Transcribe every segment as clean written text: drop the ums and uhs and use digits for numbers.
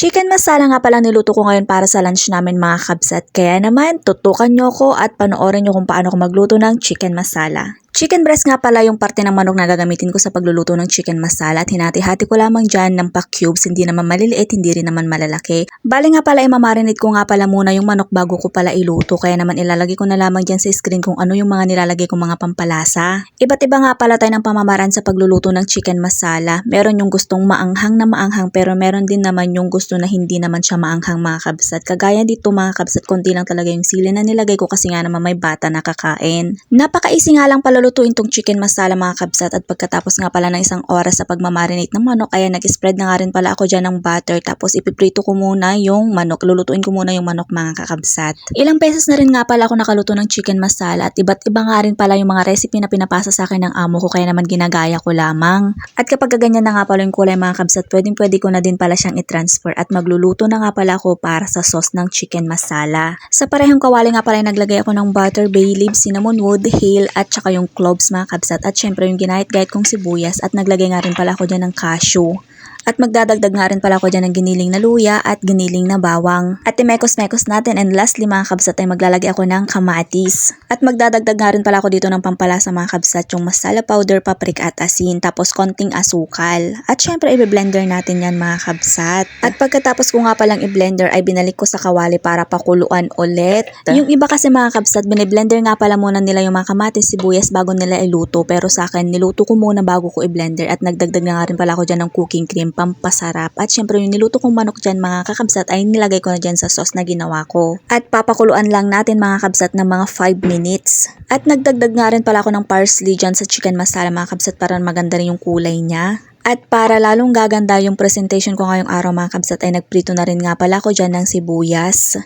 Chicken masala nga palang niluto ko ngayon para sa lunch namin mga kabsat. Kaya naman, tutukan nyo ko at panoorin nyo kung paano ko magluto ng chicken masala. Chicken breast nga pala yung parte ng manok na gagamitin ko sa pagluluto ng chicken masala at hinati-hati ko lamang dyan ng pa-cubes, hindi naman maliliit, hindi rin naman malalaki. Bali nga pala imamarinate ko nga pala muna yung manok bago ko pala iluto, kaya naman ilalagay ko na lamang dyan sa screen kung ano yung mga nilalagay kong mga pampalasa. Iba't iba nga pala tayo ng pamamaraan sa pagluluto ng chicken masala. Meron yung gustong maanghang na maanghang pero meron din naman yung gusto na hindi naman siya maanghang mga kabsat. Kagaya dito mga kabsat, konti lang talaga yung sili na nilagay ko kasi nga naman may bata na kakain. Napaka-easy nga lang pala lutuin tong chicken masala mga kabsat at pagkatapos nga pala ng 1 oras sa pagmamarinate ng manok ay nag-spread na nga rin pala ako dyan ng butter tapos ipiprito ko muna yung manok, lulutuin ko muna yung manok mga kakabsat. Ilang beses na rin nga pala ako nakaluto ng chicken masala at iba't iba nga rin pala yung mga recipe na pinapasa sa akin ng amo ko kaya naman ginagaya ko lamang. At kapag ganyan na nga pala yung kulay mga kabsat, pwede ko na din pala siyang i-transfer at magluluto na nga pala ako para sa sauce ng chicken masala. Sa parehong kawali nga pala naglagay ako ng butter, bay leaves, cinnamon wood, hale at saka yung cloves mga kabsat at syempre yung ginahit-gahit kong sibuyas at naglagay nga rin pala ako dyan ng cashew. At magdadagdag nga rin pala ako dyan ng giniling na luya at giniling na bawang. At imekos-mekos natin and lastly mga kabsat ay maglalagay ako ng kamatis. At magdadagdag nga rin pala ako dito ng pampalasa mga kabsat, yung masala powder, paprika at asin, tapos konting asukal. At syempre i-blender natin yan mga kabsat. At pagkatapos ko nga palang i-blender ay binalik ko sa kawali para pakuluan ulit. Yung iba kasi mga kabsat, biniblender nga pala muna nila yung mga kamatis, sibuyas bago nila iluto. Pero sa akin, niluto ko muna bago ko i-blender at nagdagdag nga rin pala ako dyan ng cooking cream pampasarap. At syempre yung niluto kong manok dyan mga kakabsat ay nilagay ko na dyan sa sauce na ginawa ko. At papakuluan lang natin mga kabsat ng mga 5 minutes. At nagdagdag nga rin pala ako ng parsley dyan sa chicken masala mga kabsat para maganda rin yung kulay niya. At para lalong gaganda yung presentation ko ngayong araw mga kabsat ay nagprito na rin nga pala ako dyan ng sibuyas.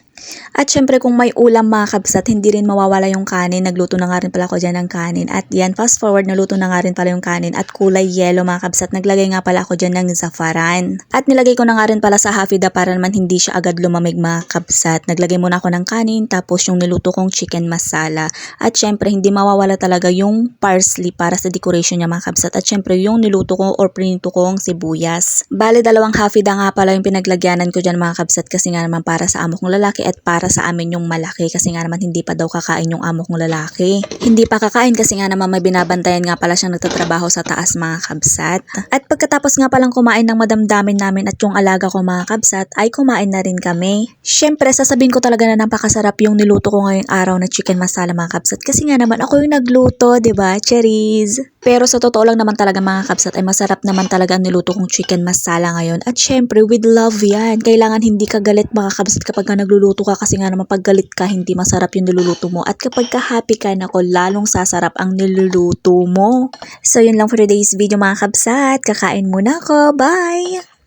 At syempre kung may ulam mga kabsat, hindi rin mawawala yung kanin. Nagluto na nga rin pala ako dyan ng kanin. At yan, fast forward, naluto na nga rin pala yung kanin. At kulay yellow mga kabsat, naglagay nga pala ako dyan ng zafaran. At nilagay ko na nga rin pala sa hafida para naman hindi siya agad lumamig mga kabsat. Naglagay muna ako ng kanin, tapos yung niluto kong chicken masala. At syempre hindi mawawala talaga yung parsley para sa decoration niya mga kabsat. At syempre yung niluto ko or prinito kong sibuyas. Bale 2 hafida nga pala yung pinaglagyanan ko dyan mga kabsat kasi nga naman para sa amo kong lalaki at para sa amin yung malaki kasi nga naman hindi pa daw kakain yung amo kong lalaki. Hindi pa kakain kasi nga naman may binabantayan nga pala siyang nagtatrabaho sa taas mga kabsat. At pagkatapos nga palang kumain ng madamdamin namin at yung alaga ko mga kabsat ay kumain na rin kami. Syempre sasabihin ko talaga na napakasarap yung niluto ko ngayong araw na chicken masala mga kabsat kasi nga naman ako yung nagluto, 'di ba? Cheers! Pero sa totoo lang naman talaga mga kabsat ay masarap naman talaga ang niluto kong chicken masala ngayon. At syempre with love yan. Kailangan hindi ka galit mga kabsat kapag ka nagluluto ka kasi nga naman pag galit ka hindi masarap yung niluluto mo. At kapag ka happy ka nako lalong sasarap ang niluluto mo. So yun lang for today's video mga kabsat. Kakain muna ako. Bye!